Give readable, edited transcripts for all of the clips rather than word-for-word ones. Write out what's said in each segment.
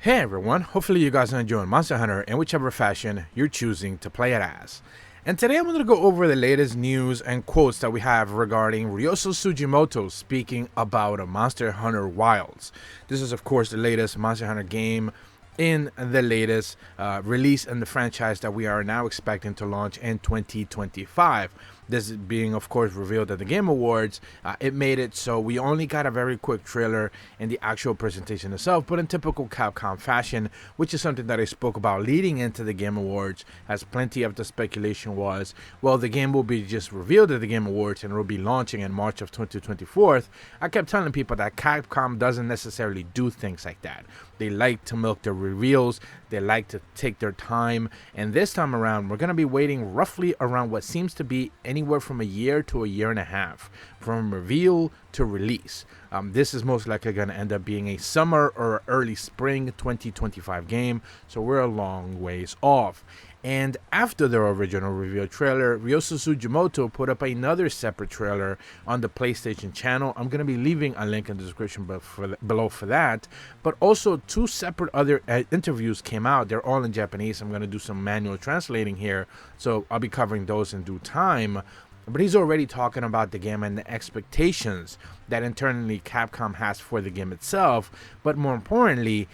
Hey everyone, hopefully you guys are enjoying Monster Hunter in whichever fashion you're choosing to play it as. And today I'm going to go over the latest news and quotes that we have regarding Ryoso Sugimoto speaking about Monster Hunter Wilds. This is of course the latest Monster Hunter game in the latest release in the franchise that we are now expecting to launch in 2025. This being of course revealed at the Game Awards. It made it so we only got a very quick trailer in the actual presentation itself, but in typical Capcom fashion, which is something that I spoke about leading into the Game Awards, as plenty of the speculation was, well, the game will be just revealed at the Game Awards and it will be launching in March of 2024. I kept telling people that Capcom doesn't necessarily do things like that. They like to milk their reveals, they like to take their time, and this time around we're going to be waiting roughly around what seems to be anywhere from a year to a year and a half from reveal to release. This is most likely going to end up being a summer or early spring 2025 game, so we're a long ways off. And after their original reveal trailer, Ryoso Sugimoto put up another separate trailer on the PlayStation channel. I'm going to be leaving a link in the description below for that. But also two separate other interviews came out. They're all in Japanese. I'm going to do some manual translating here, so I'll be covering those in due time. But he's already talking about the game and the expectations that internally Capcom has for the game itself, but more importantly,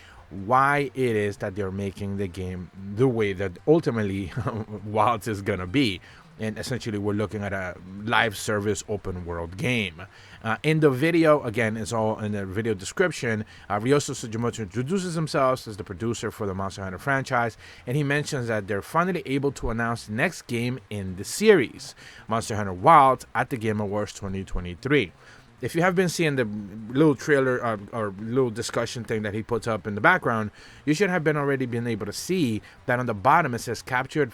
why it is that they're making the game the way that ultimately Wilds is gonna be. And essentially we're looking at a live service open world game. In the video, again, it's all in the video description, Ryoso Sugimoto introduces himself as the producer for the Monster Hunter franchise, and he mentions that they're finally able to announce the next game in the series, Monster Hunter Wilds, at the Game Awards 2023. If you have been seeing the little trailer or little discussion thing that he puts up in the background, you should have already been able to see that on the bottom it says captured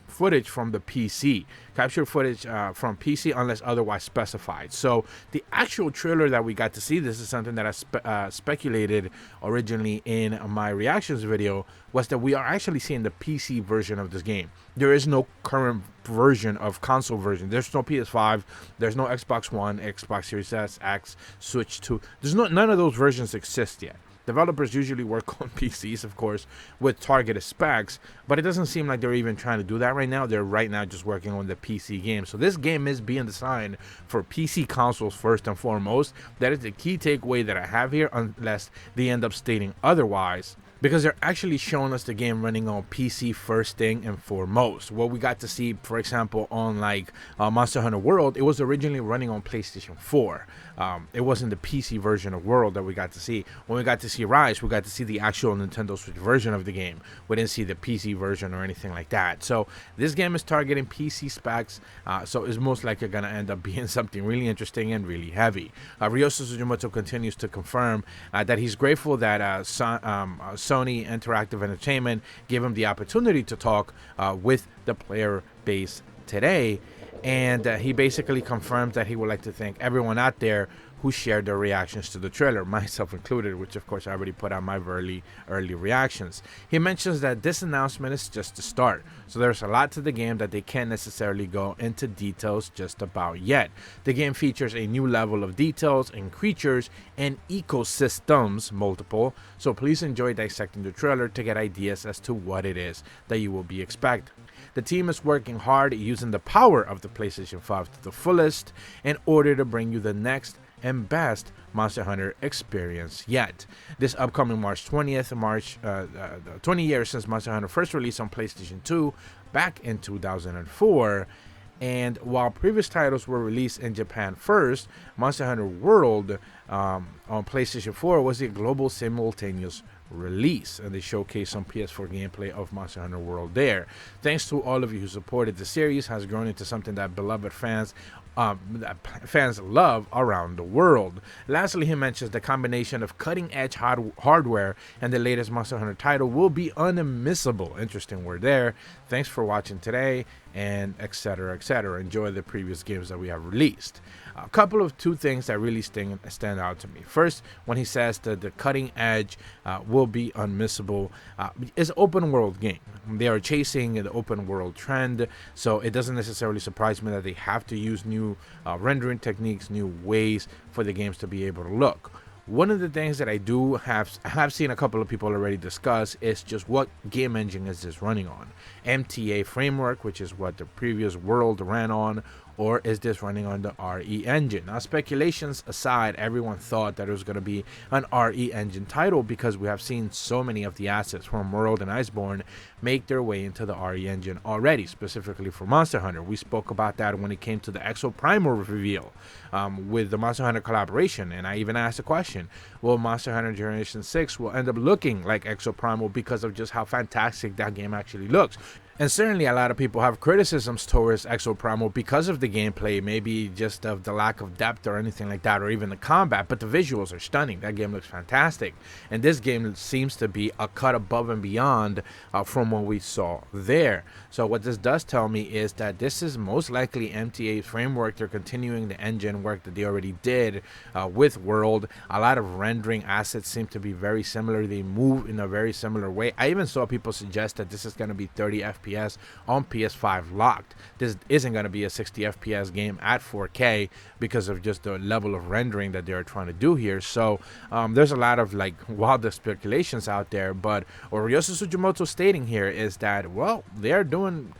footage from the PC. Captured footage from PC unless otherwise specified. So the actual trailer that we got to see, this is something that I speculated originally in my reactions video, was that we are actually seeing the PC version of this game. There is no current version of console version. There's no PS5, there's no Xbox One, Xbox Series S, X, Switch 2. None of those versions exist yet. Developers usually work on PCs, of course, with targeted specs, but it doesn't seem like they're even trying to do that right now. They're right now just working on the PC game. So this game is being designed for PC consoles first and foremost. That is the key takeaway that I have here, unless they end up stating otherwise, because they're actually showing us the game running on PC first thing and foremost. What we got to see, for example, on like Monster Hunter World, it was originally running on PlayStation 4. It wasn't the PC version of World that we got to see. When we got to see Rise, we got to see the actual Nintendo Switch version of the game. We didn't see the PC version or anything like that. So this game is targeting PC specs, so it's most likely going to end up being something really interesting and really heavy. Ryoso Sugimoto continues to confirm that he's grateful that Sony Interactive Entertainment gave him the opportunity to talk with the player base today, and he basically confirms that he would like to thank everyone out there who shared their reactions to the trailer, myself included, which of course I already put out my early reactions. He mentions that this announcement is just the start, so there's a lot to the game that they can't necessarily go into details just about yet. The game features a new level of details and creatures and ecosystems, multiple, so please enjoy dissecting the trailer to get ideas as to what it is that you will be expecting. The team is working hard using the power of the PlayStation 5 to the fullest in order to bring you the next and best Monster Hunter experience yet. This upcoming March 20th, 20 years since Monster Hunter first released on PlayStation 2 back in 2004. And while previous titles were released in Japan first, Monster Hunter World on PlayStation 4 was a global simultaneous release, and they showcased some PS4 gameplay of Monster Hunter World there. Thanks to all of you who supported the series, has grown into something that beloved fans love around the world. Lastly, he mentions the combination of cutting-edge hardware and the latest Monster Hunter title will be unmissable. Interesting word there. Thanks for watching today, and etc. etc. Enjoy the previous games that we have released. A couple of two things that really stand out to me. First, when he says that the cutting edge will be unmissable, is open world game. They are chasing the open world trend, so it doesn't necessarily surprise me that they have to use new rendering techniques, new ways for the games to be able to look. One of the things that I have seen a couple of people already discuss is just what game engine is this running on? MTA framework, which is what the previous World ran on, or is this running on the RE engine? Now, speculations aside, everyone thought that it was going to be an RE engine title because we have seen so many of the assets from World and Iceborne make their way into the RE engine already, specifically for Monster Hunter. We spoke about that when it came to the Exo Primal reveal with the Monster Hunter collaboration, and I even asked a question, will Monster Hunter Generation 6 will end up looking like Exo Primal because of just how fantastic that game actually looks? And certainly a lot of people have criticisms towards Exo Primal because of the gameplay, maybe just of the lack of depth or anything like that, or even the combat, but the visuals are stunning. That game looks fantastic. And this game seems to be a cut above and beyond from what we saw there. So what this does tell me is that this is most likely MTA framework. They're continuing the engine work that they already did with World. A lot of rendering assets seem to be very similar. They move in a very similar way. I even saw people suggest that this is going to be 30 FPS on PS5 locked. This isn't going to be a 60 FPS game at 4K because of just the level of rendering that they're trying to do here. So there's a lot of like wild speculations out there, but what Ryosu Sugimoto stating here is that, well, they're doing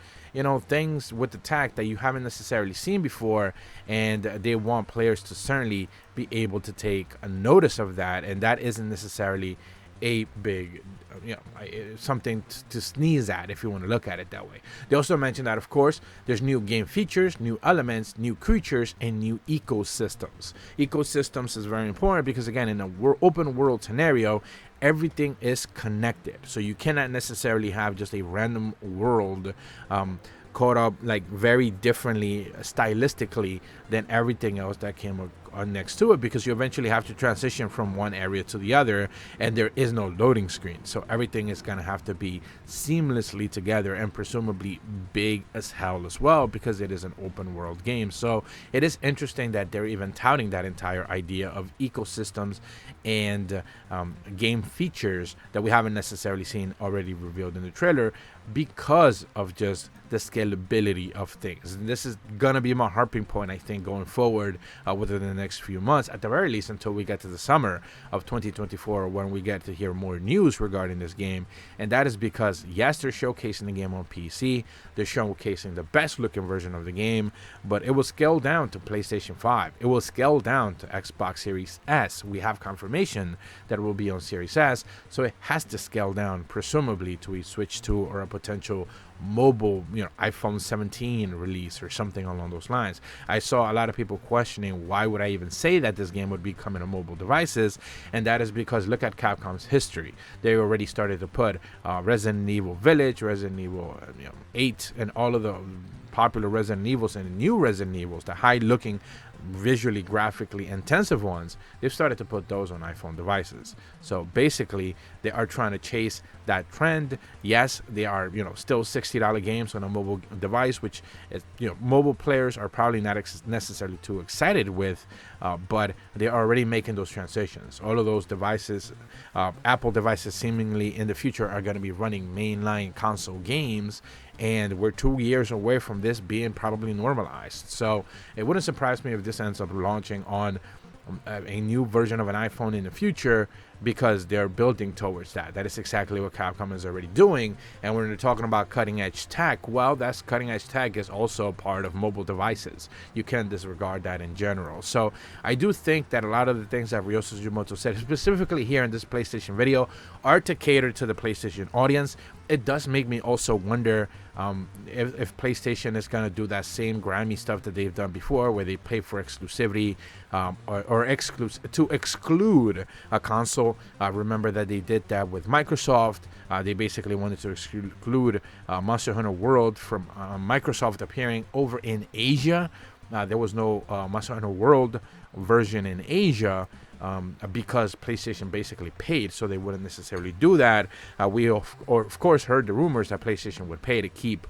things with the tech that you haven't necessarily seen before, and they want players to certainly be able to take a notice of that, and that isn't necessarily a big something to sneeze at if you want to look at it that way. They also mentioned that, of course, there's new game features, new elements, new creatures, and new ecosystems. Ecosystems is very important because, again, in an open world scenario, everything is connected, so you cannot necessarily have just a random world caught up like very differently stylistically than everything else that came next to it, because you eventually have to transition from one area to the other, and there is no loading screen, so everything is going to have to be seamlessly together and presumably big as hell as well, because it is an open world game. So it is interesting that they're even touting that entire idea of ecosystems and game features that we haven't necessarily seen already revealed in the trailer, because of just the scalability of things. And this is gonna be my harping point, I think, going forward within the next few months, at the very least until we get to the summer of 2024, when we get to hear more news regarding this game. And that is because, yes, they're showcasing the game on PC, they're showcasing the best looking version of the game, but it will scale down to PlayStation 5, it will scale down to Xbox Series S. We have confirmation that it will be on Series S, so it has to scale down presumably to a Switch 2 or a potential mobile, iPhone 17 release or something along those lines. I saw a lot of people questioning, why would I even say that this game would be coming to mobile devices? And that is because look at Capcom's history. They already started to put Resident Evil Village, Resident Evil 8, and all of the popular Resident Evils and the new Resident Evils, the high looking, visually graphically intensive ones, they've started to put those on iPhone devices. So basically they are trying to chase that trend. Yes, they are still $60 games on a mobile device, which is, mobile players are probably not necessarily too excited with, but they are already making those transitions. All of those devices, Apple devices, seemingly in the future are going to be running mainline console games, and we're 2 years away from this being probably normalized. So it wouldn't surprise me if this ends up launching on a new version of an iPhone in the future, because they're building towards that. That is exactly what Capcom is already doing. And when they're talking about cutting edge tech, well, that's cutting edge tech is also part of mobile devices. You can't disregard that in general. So I do think that a lot of the things that Ryosu Sugimoto said, specifically here in this PlayStation video, are to cater to the PlayStation audience. It does make me also wonder if PlayStation is going to do that same grimy stuff that they've done before, where they pay for exclusivity to exclude a console. Remember that they did that with Microsoft. They basically wanted to exclude Monster Hunter World from Microsoft appearing over in Asia. There was no Monster Hunter World version in Asia, because PlayStation basically paid, so they wouldn't necessarily do that. We of course heard the rumors that PlayStation would pay to keep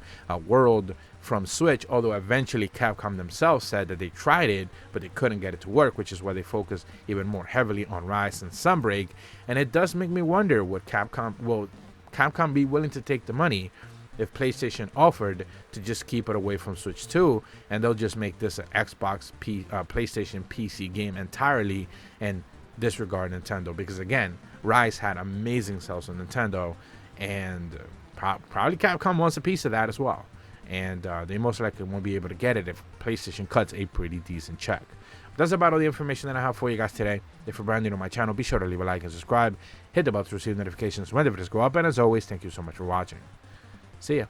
World from Switch, although eventually Capcom themselves said that they tried it, but they couldn't get it to work, which is why they focused even more heavily on Rise and Sunbreak. And it does make me wonder, will Capcom be willing to take the money if PlayStation offered to just keep it away from Switch 2, and they'll just make this an Xbox PlayStation PC game entirely, and disregard Nintendo, because again, Rise had amazing sales on Nintendo, and probably Capcom wants a piece of that as well. And they most likely won't be able to get it if PlayStation cuts a pretty decent check. But that's about all the information that I have for you guys today. If you're brand new to my channel, be sure to leave a like and subscribe. Hit the bell to receive notifications when the videos go up. And as always, thank you so much for watching. See ya.